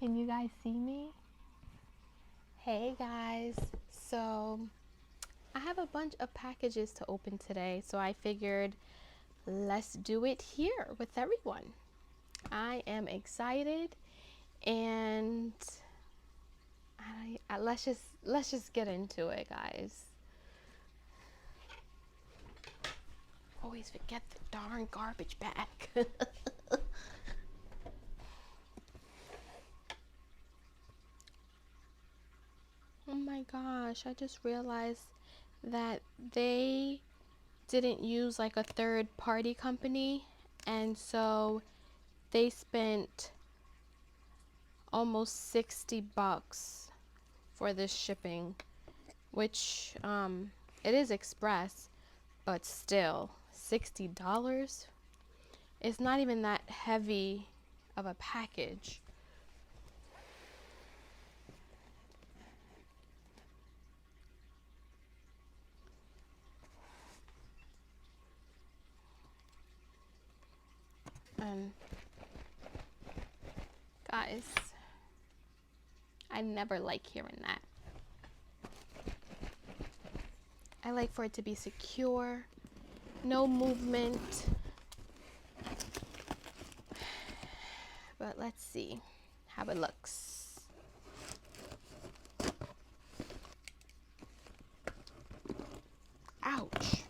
Can you guys see me? Hey guys, so I have a bunch of packages to open today, so I figured let's do it here with everyone. I am excited, and let's just get into it, guys. Always forget the darn garbage bag. Oh my gosh, I just realized that they didn't use like a third party company, and so they spent almost $60 for this shipping, which it is express, but still $60. It's not even that heavy of a package. And guys, I never like hearing that. I like for it to be secure, no movement. But let's see how it looks. Ouch.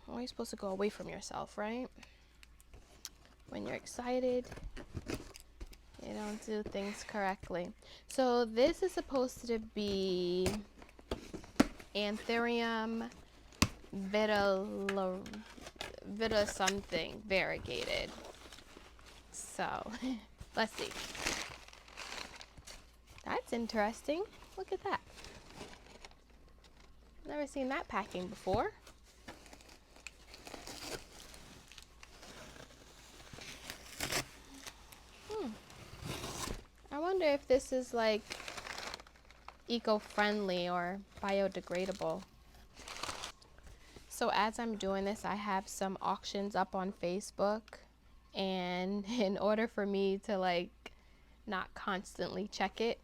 Always supposed to go away from yourself, right? When you're excited, you don't do things correctly. So this is supposed to be Anthurium vita something variegated. So let's see. That's interesting. Look at that. Never seen that packing before. I wonder if this is like eco-friendly or biodegradable. So as I'm doing this, I have some auctions up on Facebook, and in order for me to like not constantly check it,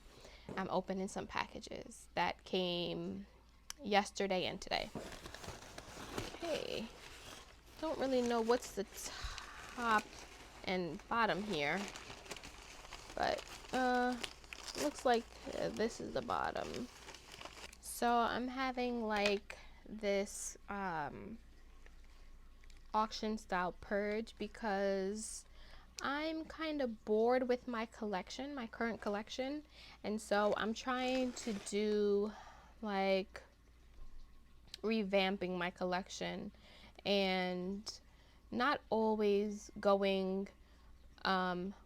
I'm opening some packages that came yesterday and today. Okay, don't really know what's the top and bottom here, but looks like this is the bottom. So I'm having like this auction style purge because I'm kind of bored with my collection, my current collection, and so I'm trying to do like revamping my collection and not always going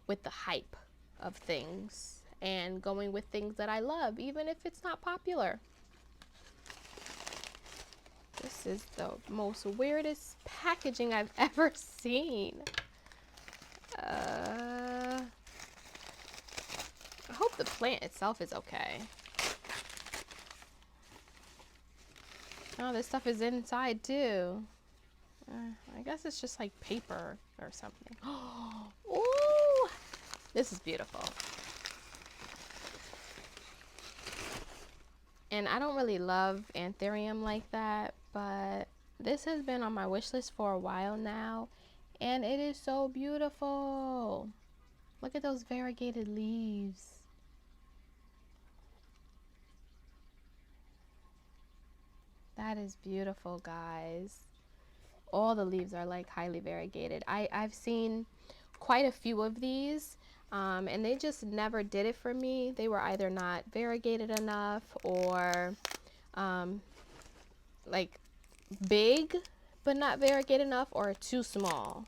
with the hype of things, and going with things that I love, even if it's not popular. This is the most weirdest packaging I've ever seen. I hope the plant itself is okay. Oh, this stuff is inside too. I guess it's just like paper or something. Ooh, this is beautiful. And I don't really love Anthurium like that, but this has been on my wish list for a while now, and it is so beautiful. Look at those variegated leaves. That is beautiful, guys. All the leaves are like highly variegated. I've seen quite a few of these, and they just never did it for me. They were either not variegated enough, or like big but not variegated enough, or too small.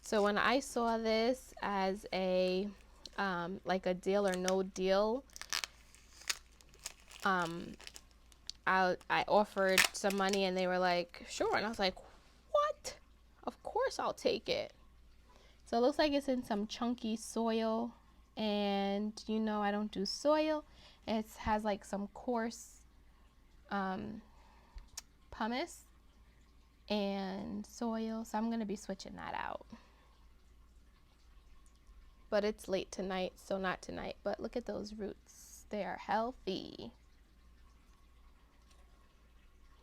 So when I saw this as a like a deal or no deal, I offered some money, and they were like, sure. And I was like, what? Of course I'll take it. So it looks like it's in some chunky soil, and you know I don't do soil. It has like some coarse pumice and soil, so I'm going to be switching that out. but it's late tonight, so not tonight. But look at those roots. They are healthy.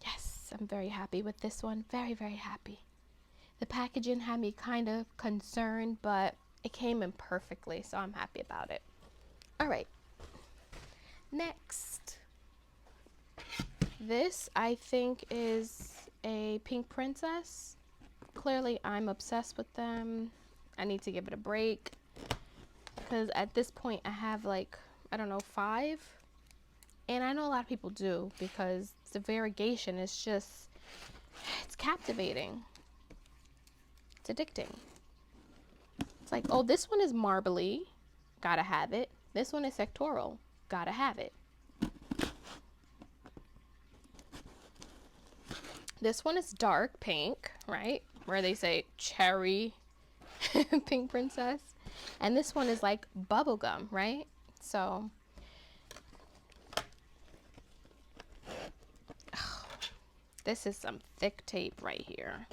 Yes, I'm very happy with this one. Very, very happy. The packaging had me kind of concerned, but it came in perfectly, so I'm happy about it. All right. Next. This, I think, is a pink princess. Clearly, I'm obsessed with them. I need to give it a break. Because at this point, I have like, I don't know, 5. And I know a lot of people do, because the variegation is just, it's captivating. It's addicting. It's like, oh, this one is marbly. Gotta have it. This one is sectoral. Gotta have it. This one is dark pink, right? Where they say cherry pink princess. And this one is like bubblegum, right? So, oh, this is some thick tape right here.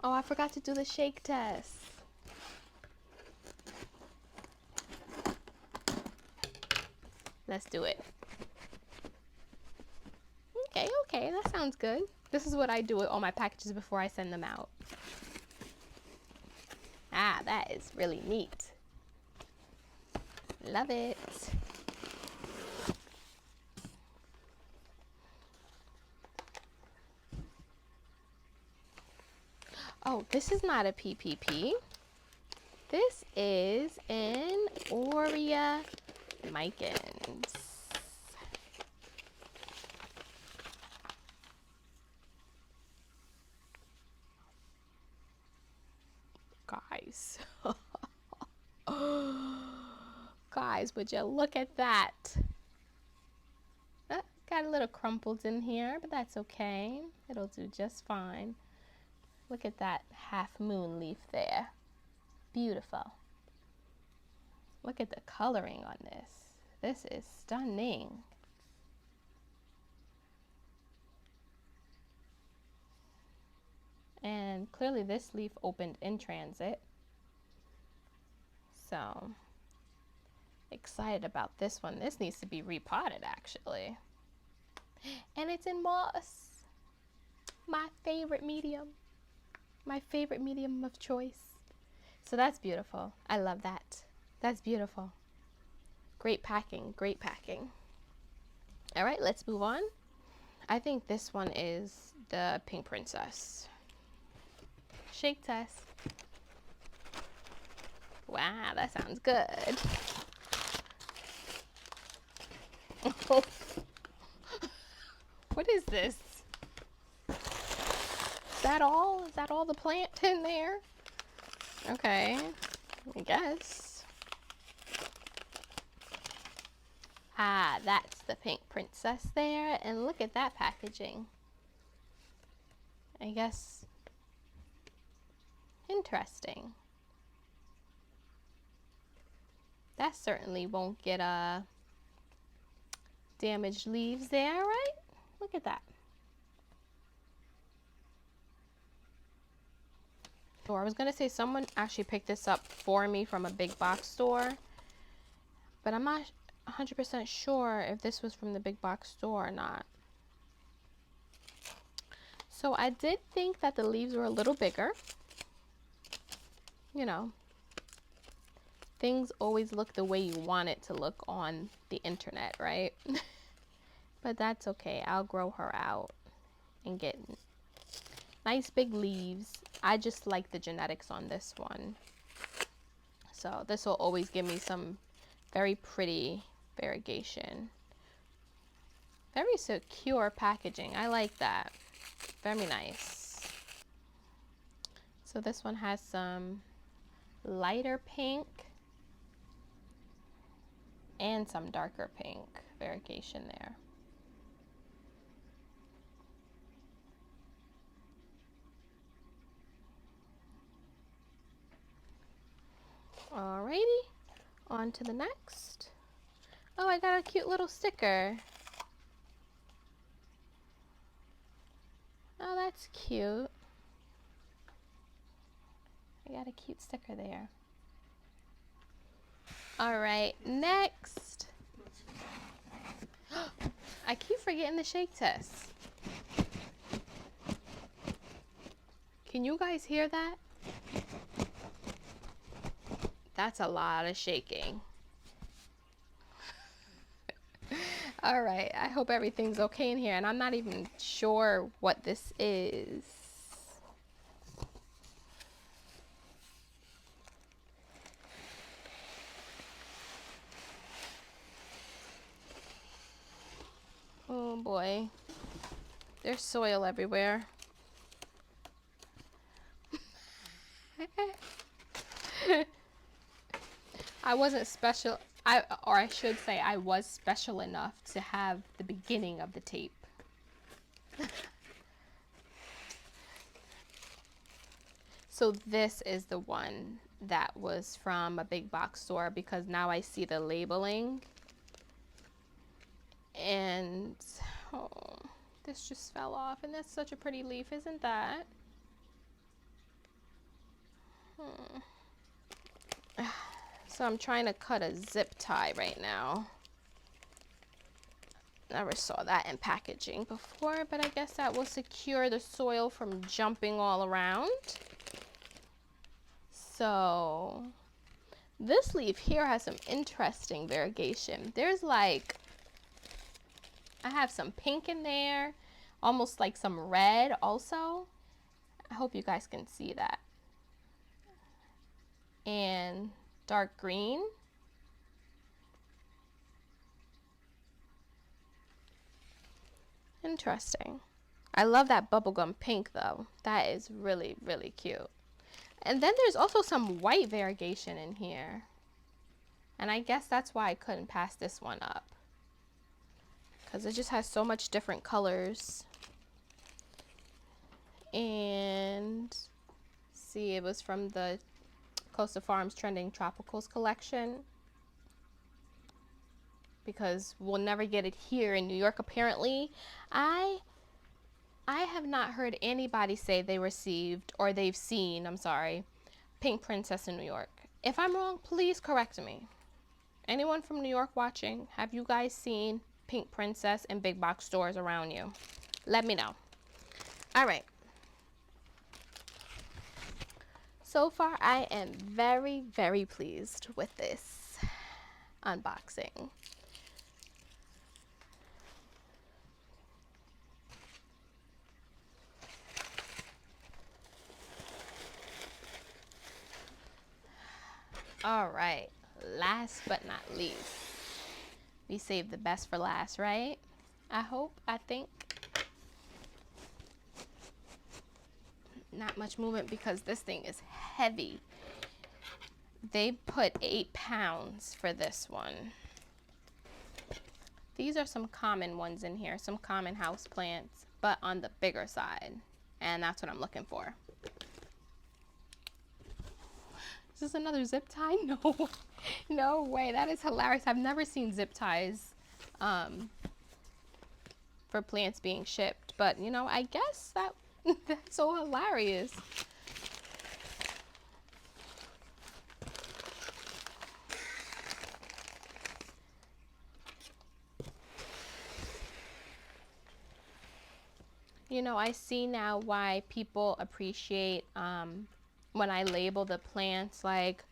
Oh, I forgot to do the shake test. Let's do it. Okay, that sounds good. This is what I do with all my packages before I send them out. Ah, that is really neat. Love it. Oh, this is not a PPP. This is an Aurea mikins. Guys. Guys, would you look at that? Got a little crumpled in here, but that's okay. It'll do just fine. Look at that half moon leaf there. Beautiful. Look at the coloring on this. This is stunning. And clearly this leaf opened in transit. So excited about this one. This needs to be repotted actually. And it's in moss. My favorite medium. My favorite medium of choice. So that's beautiful. I love that. That's beautiful. Great packing, great packing. All right, let's move on. I think this one is the pink princess. Shake test. Wow, that sounds good. What is this? Is that all? Is that all the plant in there? Okay, I guess. Ah, that's the pink princess there. And look at that packaging. I guess. Interesting. That certainly won't get damaged leaves there, right? Look at that. Or I was gonna say someone actually picked this up for me from a big box store, but I'm not 100% sure if this was from the big box store or not. So I did think that the leaves were a little bigger. You know, things always look the way you want it to look on the internet, right? But that's okay. I'll grow her out and get nice big leaves. I just like the genetics on this one. So this will always give me some very pretty variegation. Very secure packaging. I like that. Very nice. So this one has some lighter pink and some darker pink variegation there. Alrighty, on to the next. Oh, I got a cute little sticker. Oh, that's cute. I got a cute sticker there. All right, next. I keep forgetting the shake test. Can you guys hear that? That's a lot of shaking. All right, I hope everything's okay in here, and I'm not even sure what this is. Oh boy, there's soil everywhere. I wasn't special, or I should say I was special enough to have the beginning of the tape. So this is the one that was from a big box store, because now I see the labeling. And oh, this just fell off, and that's such a pretty leaf, isn't that? So I'm trying to cut a zip tie right now. Never saw that in packaging before, but I guess that will secure the soil from jumping all around. So this leaf here has some interesting variegation. There's like, I have some pink in there, almost like some red also. I hope you guys can see that. And dark green. Interesting. I love that bubblegum pink though. That is really, really cute. And then there's also some white variegation in here. And I guess that's why I couldn't pass this one up, because it just has so much different colors. And see, it was from the Coastal Farms Trending Tropicals collection, because we'll never get it here in New York apparently. I have not heard anybody say they received, or they've seen, I'm sorry, Pink Princess in New York. If I'm wrong, please correct me. Anyone from New York watching, have you guys seen Pink Princess in big box stores around you? Let me know. All right. So far, I am very, very pleased with this unboxing. All right, last but not least, we saved the best for last, right? I hope, I think. Not much movement because this thing is heavy. They put 8 pounds for this one. These are some common ones in here, some common house plants, but on the bigger side. And that's what I'm looking for. Is this another zip tie? No, no way. That is hilarious. I've never seen zip ties for plants being shipped, but you know, I guess that's so hilarious. You know, I see now why people appreciate when I label the plants like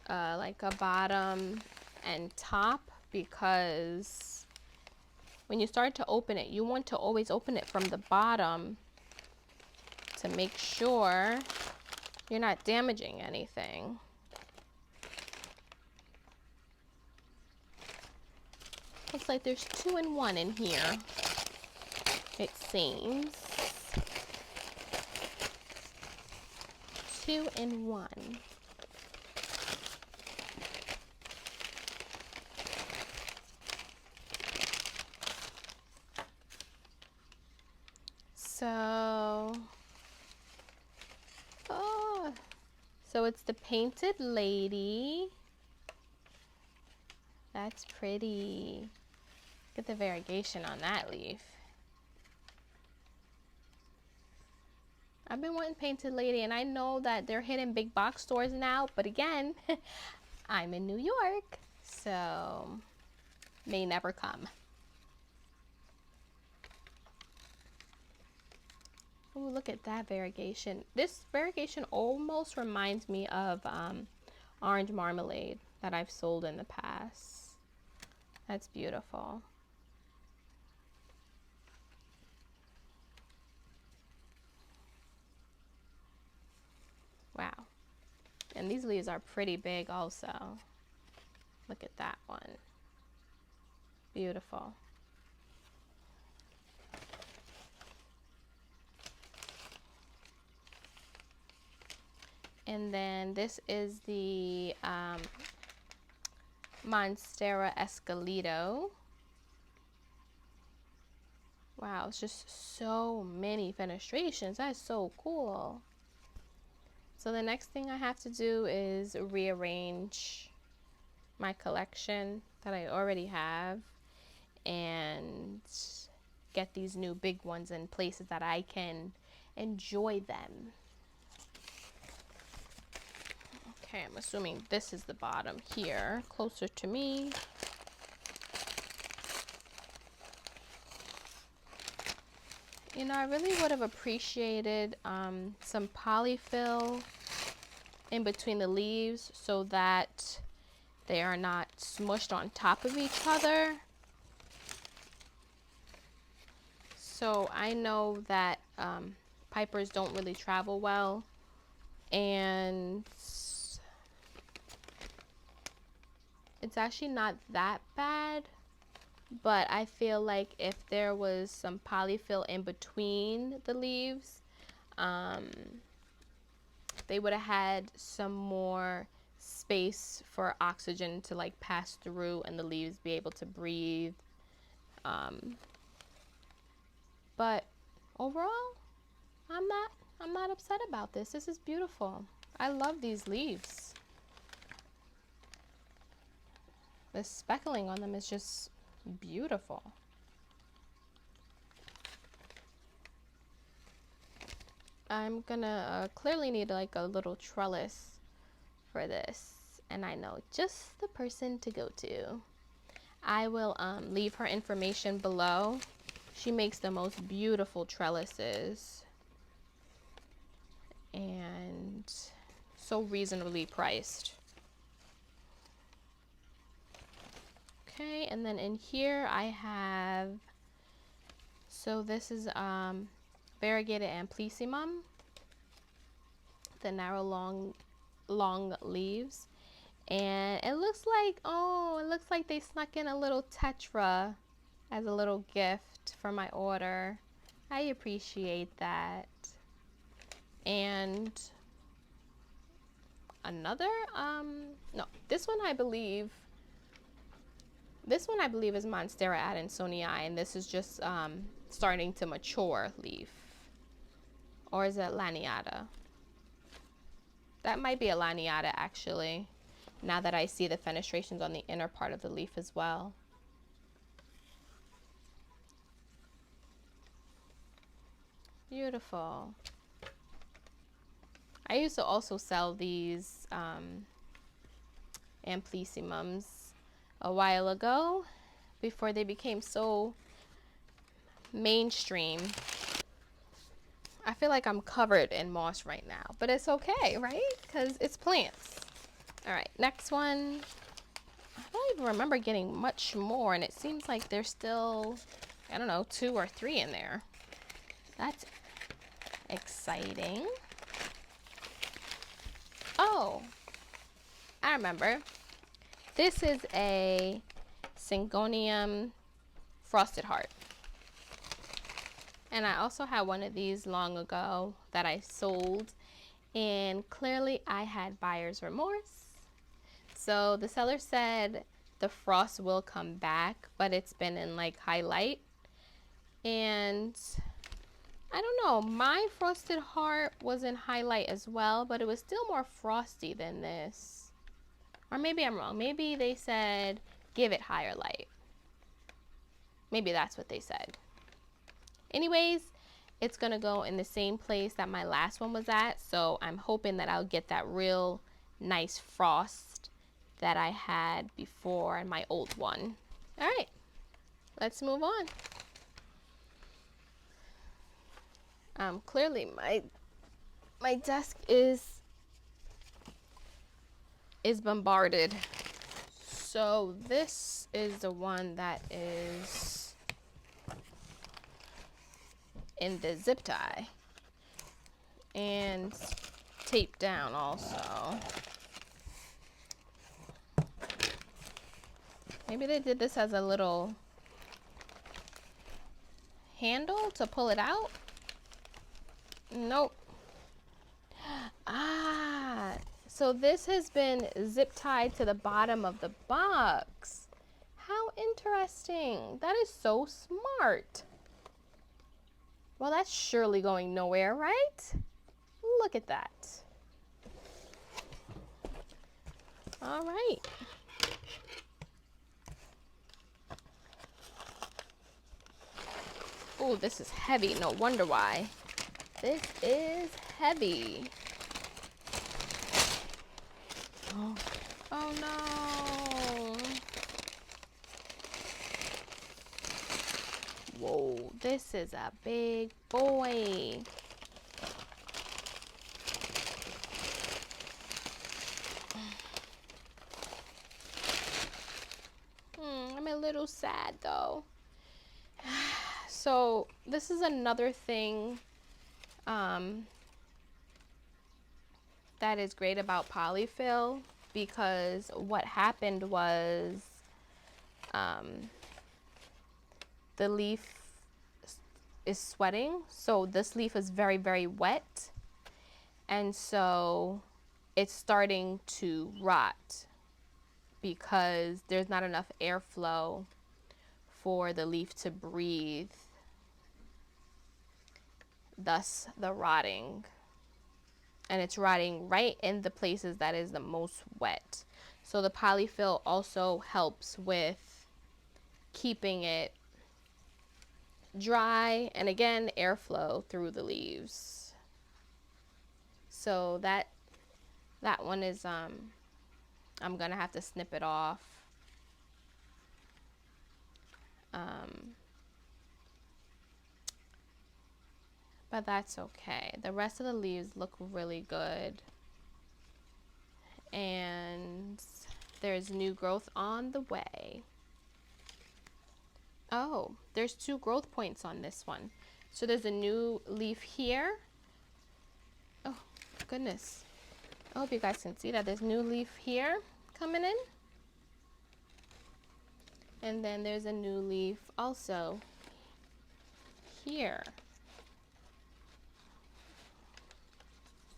a bottom and top, because when you start to open it, you want to always open it from the bottom to make sure you're not damaging anything. Looks like there's 2 in 1 in here, it seems. 2 in 1. So, oh, so it's the painted lady. That's pretty. Look at the variegation on that leaf. I've been wanting Painted Lady, and I know that they're hitting big box stores now, but again, I'm in New York, so may never come. Ooh, look at that variegation. This variegation almost reminds me of orange marmalade that I've sold in the past. That's beautiful. Wow. And these leaves are pretty big also. Look at that one. Beautiful. And then this is the Monstera Escalito. Wow, it's just so many fenestrations. That is so cool. So the next thing I have to do is rearrange my collection that I already have and get these new big ones in places that I can enjoy them. Okay, I'm assuming this is the bottom here, closer to me. You know, I really would have appreciated some polyfill in between the leaves so that they are not smushed on top of each other. So I know that pipers don't really travel well, and it's actually not that bad, but I feel like if there was some polyfill in between the leaves, they would have had some more space for oxygen to like pass through and the leaves be able to breathe. But overall, I'm not upset about this. This is beautiful. I love these leaves. The speckling on them is just beautiful. I'm gonna clearly need like a little trellis for this, and I know just the person to go to. I will leave her information below. She makes the most beautiful trellises and so reasonably priced. Okay, and then in here I have, so this is variegated amplissumum, the narrow long leaves, and it looks like, oh, it looks like they snuck in a little tetra as a little gift for my order. I appreciate that. And another no, this one I believe is Monstera adansonii, and this is just starting to mature leaf. Or is it laniata? That might be a laniata actually, now that I see the fenestrations on the inner part of the leaf as well. Beautiful. I used to also sell these amplissumums a while ago before they became so mainstream. I feel like I'm covered in moss right now, but it's okay, right? Because it's plants. All right, next one. I don't even remember getting much more, and it seems like there's still, I don't know, 2 or 3 in there. That's exciting. Oh, I remember. This is a Syngonium frosted heart. And I also had one of these long ago that I sold, and clearly I had buyer's remorse. So the seller said the frost will come back, but it's been in like highlight. And I don't know, my frosted heart was in highlight as well, but it was still more frosty than this. Or maybe I'm wrong. Maybe they said give it higher light. Maybe that's what they said. Anyways, it's gonna go in the same place that my last one was at. So I'm hoping that I'll get that real nice frost that I had before in my old one. All right, let's move on. Clearly my desk is bombarded. So this is the one that is in the zip tie and taped down also. Maybe they did this as a little handle to pull it out. Nope. Ah, so this has been zip tied to the bottom of the box. How interesting. That is so smart. Well, that's surely going nowhere, right? Look at that. All right. Oh, this is heavy. No wonder why. This is heavy. Oh, oh no. Whoa, this is a big boy. I'm a little sad though. So this is another thing that is great about polyfill, because what happened was the leaf is sweating. So this leaf is very, very wet. And so it's starting to rot because there's not enough airflow for the leaf to breathe. Thus the rotting. And it's rotting right in the places that is the most wet. So the polyfill also helps with keeping it dry, and again, airflow through the leaves. So that one is I'm gonna have to snip it off. But that's okay. The rest of the leaves look really good. And there's new growth on the way. Oh, there's 2 growth points on this one. So there's a new leaf here. Oh, goodness. I hope you guys can see that. There's new leaf here coming in. And then there's a new leaf also here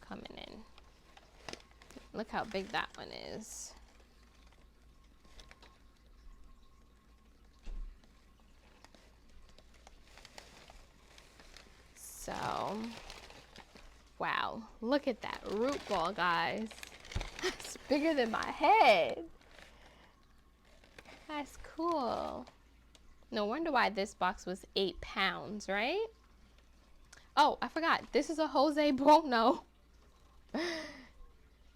coming in. Look how big that one is. So, wow, look at that root ball, guys. It's bigger than my head. That's cool. No wonder why this box was 8 pounds, right? Oh, I forgot. This is a Jose Bruno.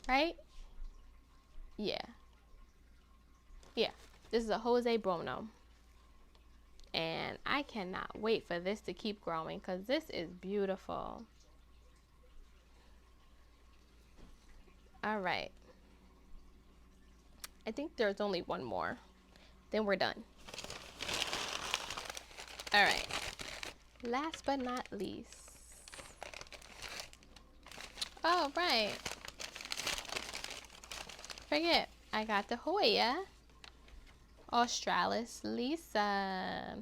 Right? Yeah. Yeah. This is a Jose Bruno. And I cannot wait for this to keep growing because this is beautiful. All right. I think there's only one more. Then we're done. All right. Last but not least. Oh, right. Forget. I got the Hoya Australis Lisa.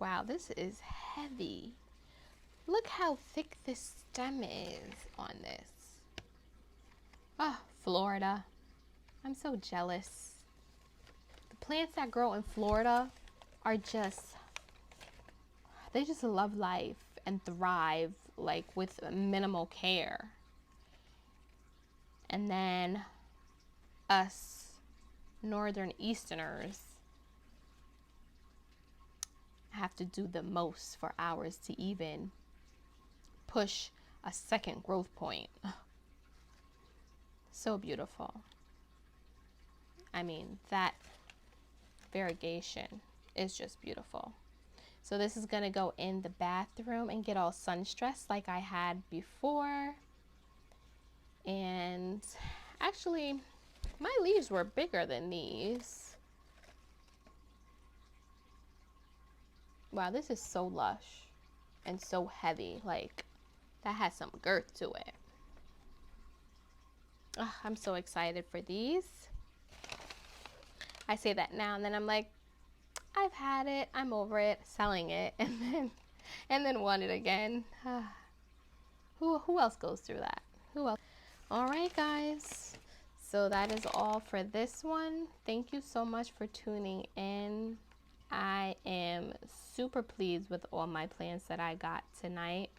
Wow, this is heavy. Look how thick this stem is on this. Oh, Florida. I'm so jealous. The plants that grow in Florida are just, they just love life and thrive like with minimal care. And then us Northern Easterners I have to do the most for hours to even push a second growth point. So beautiful. I mean, that variegation is just beautiful. So this is gonna go in the bathroom and get all sun stressed like I had before. And actually, my leaves were bigger than these. Wow, this is so lush and so heavy. Like, that has some girth to it. Ugh, I'm so excited for these. I say that now and then I'm like, I've had it, I'm over it, selling it, and then want it again. Who else goes through that? Who else? All right, guys. So that is all for this one. Thank you so much for tuning in. I am super pleased with all my plants that I got tonight,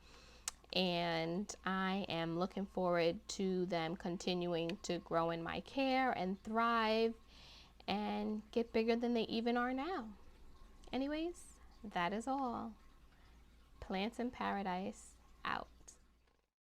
and I am looking forward to them continuing to grow in my care and thrive and get bigger than they even are now. Anyways, that is all. Plants in Paradise out.